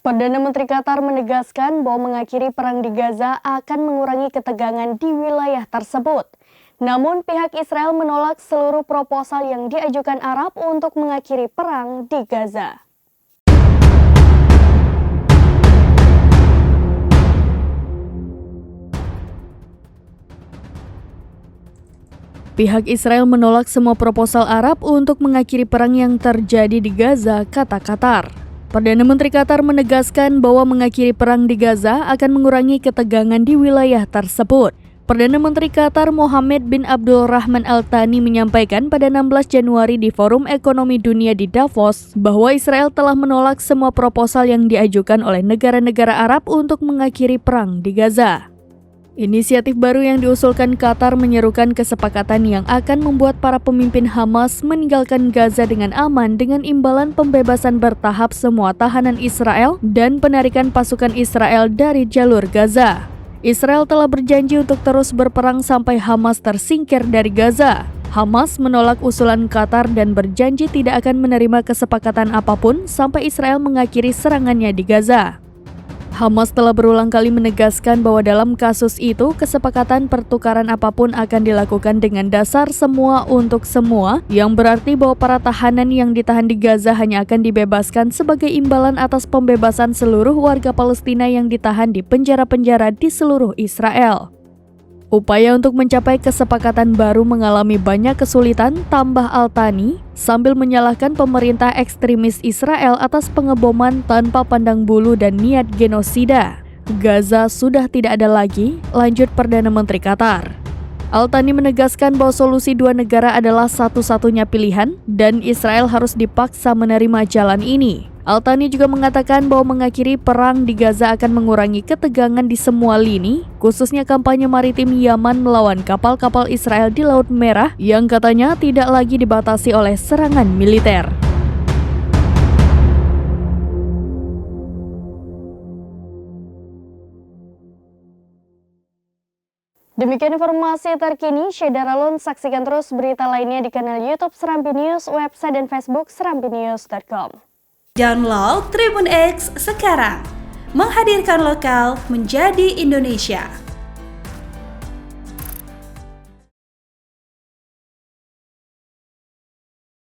Perdana Menteri Qatar menegaskan bahwa mengakhiri perang di Gaza akan mengurangi ketegangan di wilayah tersebut. Namun pihak Israel menolak seluruh proposal yang diajukan Arab untuk mengakhiri perang di Gaza. Pihak Israel menolak semua proposal Arab untuk mengakhiri perang yang terjadi di Gaza, kata Qatar. Perdana Menteri Qatar menegaskan bahwa mengakhiri perang di Gaza akan mengurangi ketegangan di wilayah tersebut. Perdana Menteri Qatar Mohammed bin Abdul Rahman Al Thani menyampaikan pada 16 Januari di Forum Ekonomi Dunia di Davos bahwa Israel telah menolak semua proposal yang diajukan oleh negara-negara Arab untuk mengakhiri perang di Gaza. Inisiatif baru yang diusulkan Qatar menyerukan kesepakatan yang akan membuat para pemimpin Hamas meninggalkan Gaza dengan aman dengan imbalan pembebasan bertahap semua tahanan Israel dan penarikan pasukan Israel dari jalur Gaza. Israel telah berjanji untuk terus berperang sampai Hamas tersingkir dari Gaza. Hamas menolak usulan Qatar dan berjanji tidak akan menerima kesepakatan apapun sampai Israel mengakhiri serangannya di Gaza. Hamas telah berulang kali menegaskan bahwa dalam kasus itu kesepakatan pertukaran apapun akan dilakukan dengan dasar semua untuk semua, yang berarti bahwa para tahanan yang ditahan di Gaza hanya akan dibebaskan sebagai imbalan atas pembebasan seluruh warga Palestina yang ditahan di penjara-penjara di seluruh Israel. Upaya untuk mencapai kesepakatan baru mengalami banyak kesulitan, tambah Al Thani, sambil menyalahkan pemerintah ekstremis Israel atas pengeboman tanpa pandang bulu dan niat genosida. Gaza sudah tidak ada lagi, lanjut Perdana Menteri Qatar. Al Thani menegaskan bahwa solusi dua negara adalah satu-satunya pilihan dan Israel harus dipaksa menerima jalan ini. Al Thani juga mengatakan bahwa mengakhiri perang di Gaza akan mengurangi ketegangan di semua lini, khususnya kampanye maritim Yaman melawan kapal-kapal Israel di Laut Merah yang katanya tidak lagi dibatasi oleh serangan militer. Demikian informasi terkini, Syeda Ralun. Saksikan terus berita lainnya di kanal YouTube Serambi News, website dan Facebook serambinews.com. Download Tribun X sekarang, menghadirkan lokal menjadi Indonesia.